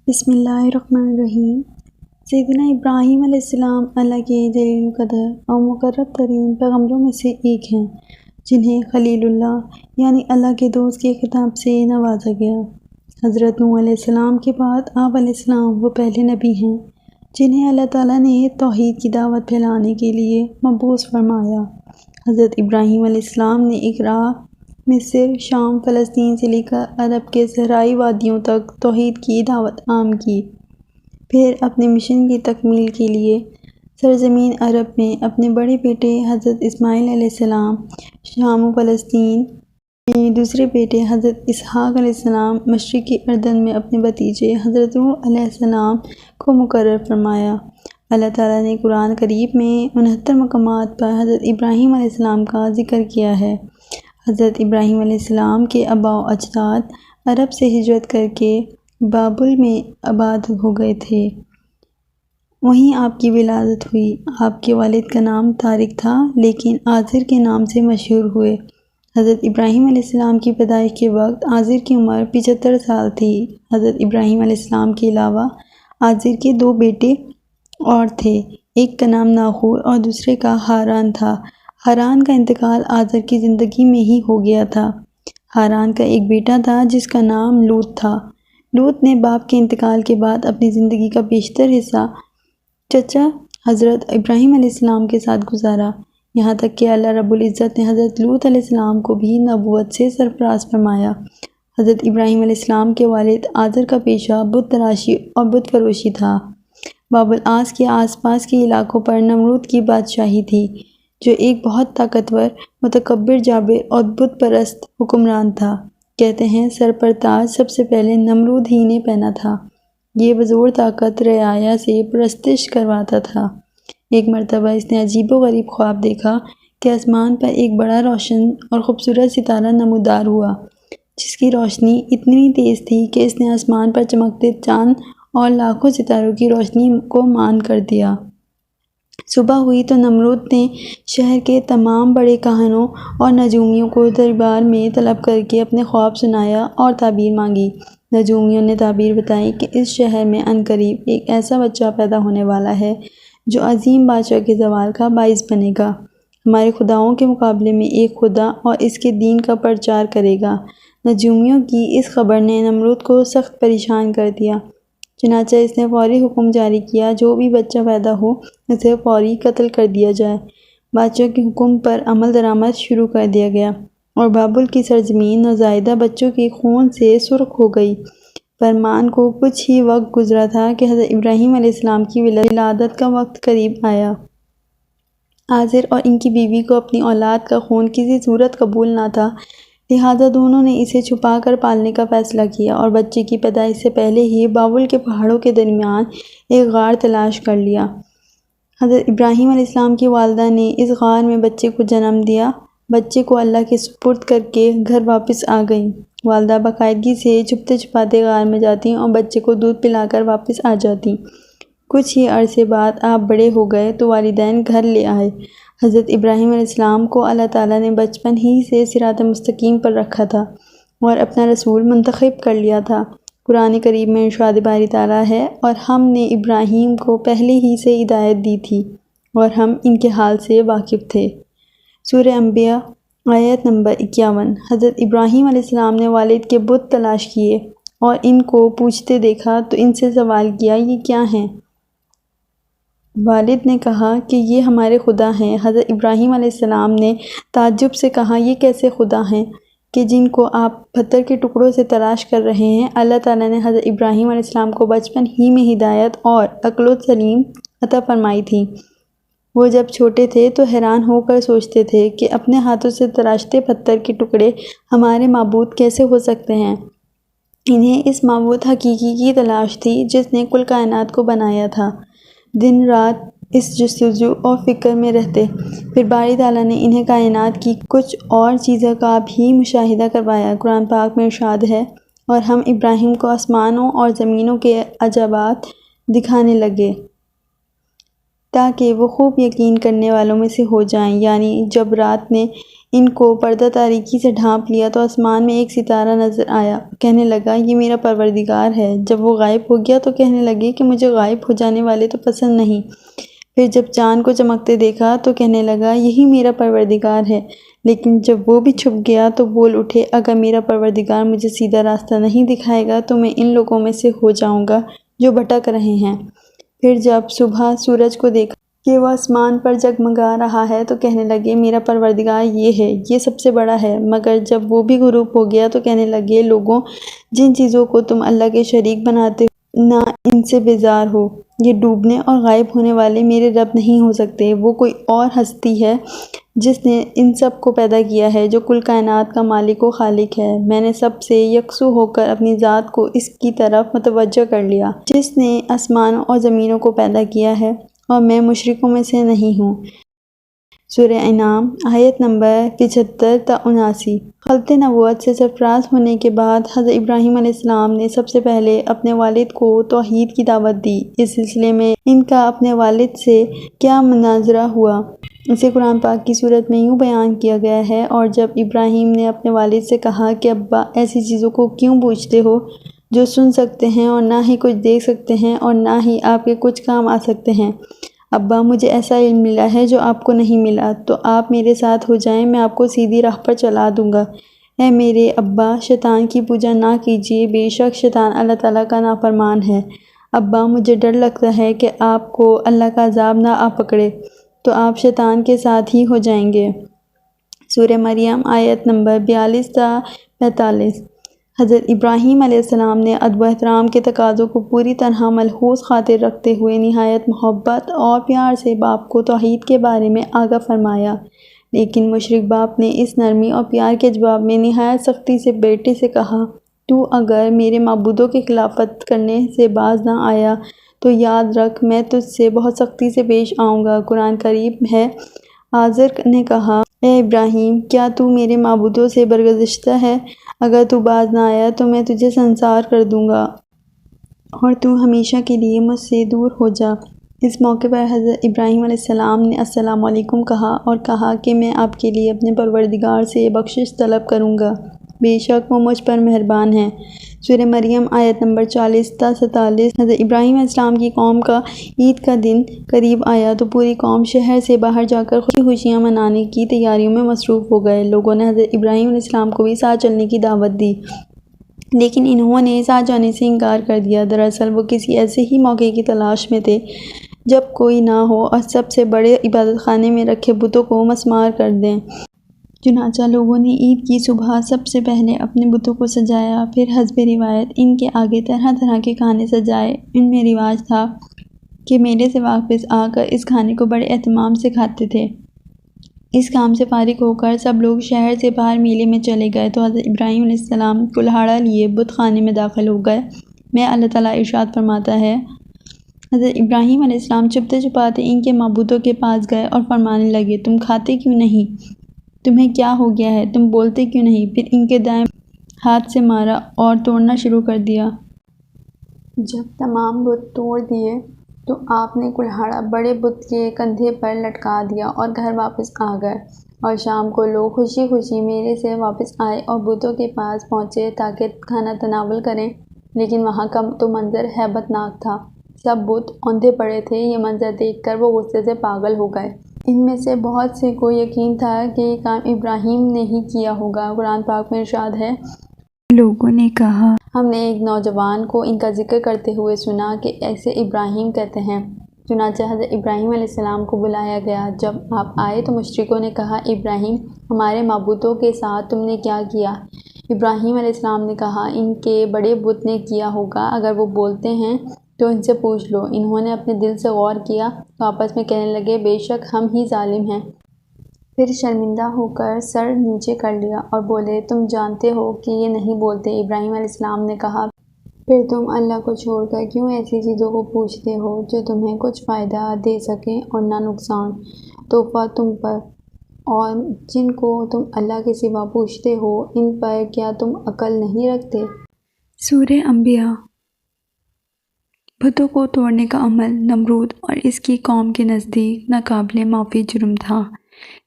بسم اللہ الرحمن الرحیم۔ سیدنا ابراہیم علیہ السلام اللہ کے جلیل القدر اور مقرب ترین پیغمبروں میں سے ایک ہیں، جنہیں خلیل اللہ یعنی اللہ کے دوست کے خطاب سے نوازا گیا۔ حضرت نوح علیہ السلام کے بعد آپ علیہ السلام وہ پہلے نبی ہیں جنہیں اللہ تعالیٰ نے توحید کی دعوت پھیلانے کے لیے مبعوث فرمایا۔ حضرت ابراہیم علیہ السلام نے ایک راہ مصر، شام، فلسطین سے لے کر عرب کے صحرائی وادیوں تک توحید کی دعوت عام کی۔ پھر اپنے مشن کی تکمیل کے لیے سرزمین عرب میں اپنے بڑے بیٹے حضرت اسماعیل علیہ السلام، شام و فلسطین میں دوسرے بیٹے حضرت اسحاق علیہ السلام، مشرقی اردن میں اپنے بھتیجے حضرت نوح علیہ السلام کو مقرر فرمایا۔ اللہ تعالیٰ نے قرآن کریم میں 69 مقامات پر حضرت ابراہیم علیہ السلام کا ذکر کیا ہے۔ حضرت ابراہیم علیہ السلام کے آباء و اجداد عرب سے ہجرت کر کے بابل میں آباد ہو گئے تھے، وہیں آپ کی ولادت ہوئی۔ آپ کے والد کا نام طارق تھا لیکن آزر کے نام سے مشہور ہوئے۔ حضرت ابراہیم علیہ السلام کی پیدائش کے وقت آزر کی عمر 75 سال تھی۔ حضرت ابراہیم علیہ السلام کے علاوہ آزر کے 2 بیٹے اور تھے، ایک کا نام ناخور اور دوسرے کا ہاران تھا۔ ہاران کا انتقال آزر کی زندگی میں ہی ہو گیا تھا۔ ہاران کا ایک بیٹا تھا جس کا نام لوط تھا۔ لوط نے باپ کے انتقال کے بعد اپنی زندگی کا بیشتر حصہ چچا حضرت ابراہیم علیہ السلام کے ساتھ گزارا، یہاں تک کہ اللہ رب العزت نے حضرت لوط علیہ السلام کو بھی نبوت سے سرفراز فرمایا۔ حضرت ابراہیم علیہ السلام کے والد آزر کا پیشہ بت تراشی اور بت فروشی تھا۔ باب الاس کے آس پاس کے علاقوں پر نمرود کی بادشاہی تھی، جو ایک بہت طاقتور، متکبر، جابر اور بت پرست حکمران تھا۔ کہتے ہیں سر پر تاج سب سے پہلے نمرود ہی نے پہنا تھا۔ یہ بزور طاقت رعایا سے پرستش کرواتا تھا۔ ایک مرتبہ اس نے عجیب و غریب خواب دیکھا کہ آسمان پر ایک بڑا روشن اور خوبصورت ستارہ نمودار ہوا، جس کی روشنی اتنی تیز تھی کہ اس نے آسمان پر چمکتے چاند اور لاکھوں ستاروں کی روشنی کو مان کر دیا۔ صبح ہوئی تو نمرود نے شہر کے تمام بڑے کاہنوں اور نجومیوں کو دربار میں طلب کر کے اپنے خواب سنایا اور تعبیر مانگی۔ نجومیوں نے تعبیر بتائی کہ اس شہر میں عنقریب ایک ایسا بچہ پیدا ہونے والا ہے جو عظیم بادشاہ کے زوال کا باعث بنے گا، ہمارے خداؤں کے مقابلے میں ایک خدا اور اس کے دین کا پرچار کرے گا۔ نجومیوں کی اس خبر نے نمرود کو سخت پریشان کر دیا، چنانچہ اس نے فوری حکم جاری کیا جو بھی بچہ پیدا ہو اسے فوری قتل کر دیا جائے۔ بادشاہ کے حکم پر عمل درآمد شروع کر دیا گیا اور بابل کی سرزمین نوزائیدہ بچوں کے خون سے سرخ ہو گئی۔ فرمان کو کچھ ہی وقت گزرا تھا کہ حضرت ابراہیم علیہ السلام کی ولادت کا وقت قریب آیا۔ آزر اور ان کی بیوی کو اپنی اولاد کا خون کسی صورت قبول نہ تھا، لہٰذا دونوں نے اسے چھپا کر پالنے کا فیصلہ کیا اور بچے کی پیدائش سے پہلے ہی بابل کے پہاڑوں کے درمیان ایک غار تلاش کر لیا۔ حضرت ابراہیم علیہ السلام کی والدہ نے اس غار میں بچے کو جنم دیا۔ بچے کو اللہ کے سپرد کر کے گھر واپس آ گئیں۔ والدہ باقاعدگی سے چھپتے چھپاتے غار میں جاتیں اور بچے کو دودھ پلا کر واپس آ جاتیں۔ کچھ ہی عرصے بعد آپ بڑے ہو گئے تو والدین گھر لے آئے۔ حضرت ابراہیم علیہ السلام کو اللہ تعالیٰ نے بچپن ہی سے صراط مستقیم پر رکھا تھا اور اپنا رسول منتخب کر لیا تھا۔ قرآن کریم میں ارشاد باری تعالیٰ ہے، اور ہم نے ابراہیم کو پہلے ہی سے ہدایت دی تھی اور ہم ان کے حال سے واقف تھے۔ سورہ انبیاء آیت نمبر 51۔ حضرت ابراہیم علیہ السلام نے والد کے بت تلاش کیے اور ان کو پوچھتے دیکھا تو ان سے سوال کیا، یہ کیا ہیں؟ والد نے کہا کہ یہ ہمارے خدا ہیں۔ حضرت ابراہیم علیہ السلام نے تعجب سے کہا، یہ کیسے خدا ہیں کہ جن کو آپ پتھر کے ٹکڑوں سے تلاش کر رہے ہیں؟ اللہ تعالیٰ نے حضرت ابراہیم علیہ السلام کو بچپن ہی میں ہدایت اور عقل و سلیم عطا فرمائی تھی۔ وہ جب چھوٹے تھے تو حیران ہو کر سوچتے تھے کہ اپنے ہاتھوں سے تراشتے پتھر کے ٹکڑے ہمارے معبود کیسے ہو سکتے ہیں۔ انہیں اس معبود حقیقی کی تلاش تھی جس نے کل کائنات کو بنایا تھا۔ دن رات اس جستجو اور فکر میں رہتے، پھر باری تعالیٰ نے انہیں کائنات کی کچھ اور چیزوں کا بھی مشاہدہ کروایا۔ قرآن پاک میں ارشاد ہے، اور ہم ابراہیم کو آسمانوں اور زمینوں کے عجائبات دکھانے لگے تاکہ وہ خوب یقین کرنے والوں میں سے ہو جائیں، یعنی جب رات نے ان کو پردہ تاریکی سے ڈھانپ لیا تو آسمان میں ایک ستارہ نظر آیا۔ کہنے لگا یہ میرا پروردگار ہے۔ جب وہ غائب ہو گیا تو کہنے لگے کہ مجھے غائب ہو جانے والے تو پسند نہیں۔ پھر جب چاند کو چمکتے دیکھا تو کہنے لگا یہی میرا پروردگار ہے۔ لیکن جب وہ بھی چھپ گیا تو بول اٹھے اگر میرا پروردگار مجھے سیدھا راستہ نہیں دکھائے گا تو میں ان لوگوں میں سے ہو جاؤں گا جو بھٹک رہے ہیں۔ پھر جب صبح سورج کو دیکھا کہ وہ آسمان پر جگمگا رہا ہے تو کہنے لگے میرا پروردگار یہ ہے، یہ سب سے بڑا ہے۔ مگر جب وہ بھی غروب ہو گیا تو کہنے لگے لوگوں، جن چیزوں کو تم اللہ کے شریک بناتے ہو نہ ان سے بیزار ہو، یہ ڈوبنے اور غائب ہونے والے میرے رب نہیں ہو سکتے۔ وہ کوئی اور ہستی ہے جس نے ان سب کو پیدا کیا ہے، جو کل کائنات کا مالک و خالق ہے۔ میں نے سب سے یکسو ہو کر اپنی ذات کو اس کی طرف متوجہ کر لیا جس نے آسمانوں اور زمینوں کو پیدا کیا ہے، اور میں مشرکوں میں سے نہیں ہوں۔ سورہ انعام آیت نمبر 75 تا 79۔ خلط نبوت سے سرفراز ہونے کے بعد حضرت ابراہیم علیہ السلام نے سب سے پہلے اپنے والد کو توحید کی دعوت دی۔ اس سلسلے میں ان کا اپنے والد سے کیا مناظرہ ہوا، اسے قرآن پاک کی صورت میں یوں بیان کیا گیا ہے۔ اور جب ابراہیم نے اپنے والد سے کہا کہ ابا ایسی چیزوں کو کیوں پوچھتے ہو جو سن سکتے ہیں اور نہ ہی کچھ دیکھ سکتے ہیں اور نہ ہی آپ کے کچھ کام آ سکتے ہیں، ابا مجھے ایسا علم ملا ہے جو آپ کو نہیں ملا، تو آپ میرے ساتھ ہو جائیں، میں آپ کو سیدھی راہ پر چلا دوں گا۔ اے میرے ابا شیطان کی پوجا نہ کیجیے، بے شک شیطان اللہ تعالیٰ کا نافرمان ہے۔ ابا مجھے ڈر لگتا ہے کہ آپ کو اللہ کا عذاب نہ آ پکڑے تو آپ شیطان کے ساتھ ہی ہو جائیں گے۔ سورہ مریم آیت نمبر 42 تا 45۔ حضرت ابراہیم علیہ السلام نے ادب و احترام کے تقاضوں کو پوری طرح ملحوظ خاطر رکھتے ہوئے نہایت محبت اور پیار سے باپ کو توحید کے بارے میں آگاہ فرمایا، لیکن مشرک باپ نے اس نرمی اور پیار کے جواب میں نہایت سختی سے بیٹے سے کہا تو اگر میرے معبودوں کی خلافت کرنے سے باز نہ آیا تو یاد رکھ میں تجھ سے بہت سختی سے پیش آؤں گا۔ قرآن کریم ہے۔ آزر نے کہا اے ابراہیم کیا تو میرے معبودوں سے برگزشتہ ہے؟ اگر تو باز نہ آیا تو میں تجھے سنسار کر دوں گا اور تو ہمیشہ کے لیے مجھ سے دور ہو جا۔ اس موقع پر حضرت ابراہیم علیہ السلام نے السلام علیکم کہا اور کہا کہ میں آپ کے لیے اپنے پروردگار سے بخشش طلب کروں گا، بے شک وہ مجھ پر مہربان ہے۔ سورہ مریم آیت نمبر 40 تا 47۔ حضرت ابراہیم علیہ السلام کی قوم کا عید کا دن قریب آیا تو پوری قوم شہر سے باہر جا کر خوشیاں منانے کی تیاریوں میں مصروف ہو گئے۔ لوگوں نے حضرت ابراہیم علیہ السلام کو بھی ساتھ چلنے کی دعوت دی، لیکن انہوں نے ساتھ جانے سے انکار کر دیا۔ دراصل وہ کسی ایسے ہی موقع کی تلاش میں تھے جب کوئی نہ ہو اور سب سے بڑے عبادت خانے میں رکھے بتوں کو مسمار کر دیں۔ چنانچہ لوگوں نے عید کی صبح سب سے پہلے اپنے بتوں کو سجایا، پھر حسب روایت ان کے آگے طرح طرح کے کھانے سجائے۔ ان میں رواج تھا کہ میلے سے واپس آ کر اس کھانے کو بڑے اہتمام سے کھاتے تھے۔ اس کام سے فارغ ہو کر سب لوگ شہر سے باہر میلے میں چلے گئے تو حضرت ابراہیم علیہ السلام کلہاڑا لیے بت خانے میں داخل ہو گئے۔ میں اللہ تعالیٰ ارشاد فرماتا ہے، حضرت ابراہیم علیہ السلام چھپتے چھپاتے ان کے معبودوں کے پاس گئے اور فرمانے لگے تم کھاتے کیوں نہیں؟ تمہیں کیا ہو گیا ہے؟ تم بولتے کیوں نہیں؟ پھر ان کے دائیں ہاتھ سے مارا اور توڑنا شروع کر دیا۔ جب تمام بت توڑ دیے تو آپ نے کلہاڑا بڑے بت کے کندھے پر لٹکا دیا اور گھر واپس آ گئے۔ اور شام کو لوگ خوشی خوشی میلے سے واپس آئے اور بتوں کے پاس پہنچے تاکہ کھانا تناول کریں، لیکن وہاں کا تو منظر ہیبت ناک تھا۔ سب بت اوندھے پڑے تھے۔ یہ منظر دیکھ کر وہ غصے سے پاگل ہو گئے۔ ان میں سے بہت سے کو یقین تھا کہ یہ کام ابراہیم نے ہی کیا ہوگا۔ قرآن پاک میں ارشاد ہے، لوگوں نے کہا ہم نے ایک نوجوان کو ان کا ذکر کرتے ہوئے سنا کہ ایسے ابراہیم کہتے ہیں۔ چنانچہ حضرت ابراہیم علیہ السلام کو بلایا گیا۔ جب آپ آئے تو مشرکوں نے کہا ابراہیم ہمارے معبودوں کے ساتھ تم نے کیا کیا؟ ابراہیم علیہ السلام نے کہا ان کے بڑے بت نے کیا ہوگا، اگر وہ بولتے ہیں تو ان سے پوچھ لو۔ انہوں نے اپنے دل سے غور کیا تو آپس میں کہنے لگے بے شک ہم ہی ظالم ہیں۔ پھر شرمندہ ہو کر سر نیچے کر لیا اور بولے تم جانتے ہو کہ یہ نہیں بولتے۔ ابراہیم علیہ السلام نے کہا پھر تم اللہ کو چھوڑ کر کیوں ایسی چیزوں کو پوچھتے ہو جو تمہیں کچھ فائدہ دے سکیں اور نہ نقصان؟ توبہ تم پر اور جن کو تم اللہ کے سوا پوچھتے ہو ان پر کیا تم عقل نہیں رکھتے؟ سورہ انبیاء۔ بتوں کو توڑنے کا عمل نمرود اور اس کی قوم کے نزدیک ناقابل معافی جرم تھا۔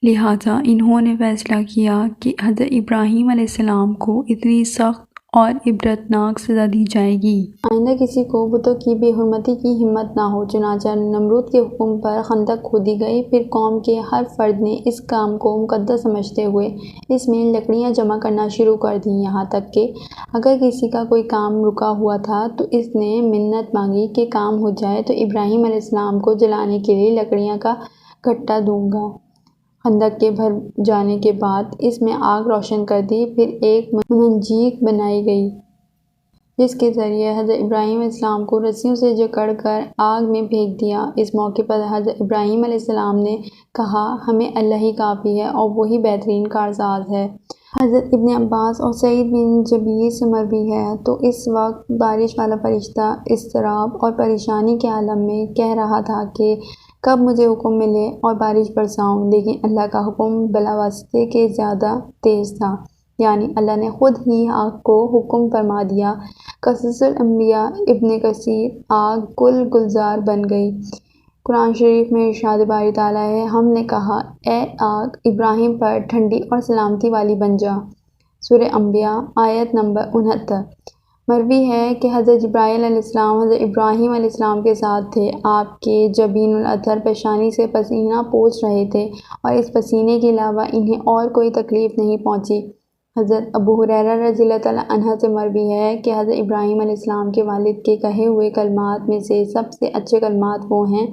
لہٰذا انہوں نے فیصلہ کیا کہ حضرت ابراہیم علیہ السلام کو اتنی سخت اور عبرتناک سزا دی جائے گی آئندہ کسی کو بتوں کی بے حرمتی کی ہمت نہ ہو۔ چنانچہ نمرود کے حکم پر خندق کھودی گئی۔ پھر قوم کے ہر فرد نے اس کام کو مقدس سمجھتے ہوئے اس میں لکڑیاں جمع کرنا شروع کر دیں، یہاں تک کہ اگر کسی کا کوئی کام رکا ہوا تھا تو اس نے منت مانگی کہ کام ہو جائے تو ابراہیم علیہ السلام کو جلانے کے لیے لکڑیاں کا گٹھا دوں گا۔ خندق کے بھر جانے کے بعد اس میں آگ روشن کر دی، پھر ایک منجنیق بنائی گئی جس کے ذریعے حضرت ابراہیم علیہ السلام کو رسیوں سے جکڑ کر آگ میں پھینک دیا۔ اس موقع پر حضرت ابراہیم علیہ السلام نے کہا، ہمیں اللہ ہی کافی ہے اور وہی بہترین کارساز ہے۔ حضرت ابن عباس اور سعید بن جبیر سے مروی ہے، تو اس وقت بارش والا فرشتہ اضطراب اور پریشانی کے عالم میں کہہ رہا تھا کہ کب مجھے حکم ملے اور بارش برساؤں، لیکن اللہ کا حکم بلاواسطے کے زیادہ تیز تھا، یعنی اللہ نے خود ہی آگ کو حکم فرما دیا۔ قصص الانبیاء ابن کثیر۔ آگ گل گلزار بن گئی۔ قرآن شریف میں ارشاد باری تعالیٰ ہے، ہم نے کہا اے آگ ابراہیم پر ٹھنڈی اور سلامتی والی بن جا۔ سورہ انبیاء آیت نمبر 69۔ مروی ہے کہ حضرت جبرائیل علیہ السلام حضرت ابراہیم علیہ السلام کے ساتھ تھے۔ آپ کے جبین الاطہر پیشانی سے پسینہ پوچھ رہے تھے اور اس پسینے کے علاوہ انہیں اور کوئی تکلیف نہیں پہنچی۔ حضرت ابو ہریرہ رضی اللہ تعالیٰ عنہ سے مروی ہے کہ حضرت ابراہیم علیہ السلام کے والد کے کہے ہوئے کلمات میں سے سب سے اچھے کلمات وہ ہیں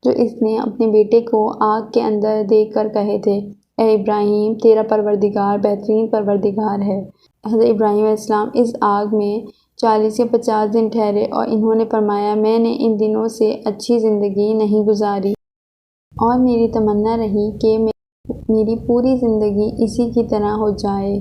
جو اس نے اپنے بیٹے کو آگ کے اندر دیکھ کر کہے تھے، اے ابراہیم، تیرا پروردگار بہترین پروردگار ہے۔ حضرت ابراہیم علیہ السلام اس آگ میں 40 یا 50 دن ٹھہرے اور انہوں نے فرمایا، میں نے ان دنوں سے اچھی زندگی نہیں گزاری اور میری تمنا رہی کہ میری پوری زندگی اسی کی طرح ہو جائے۔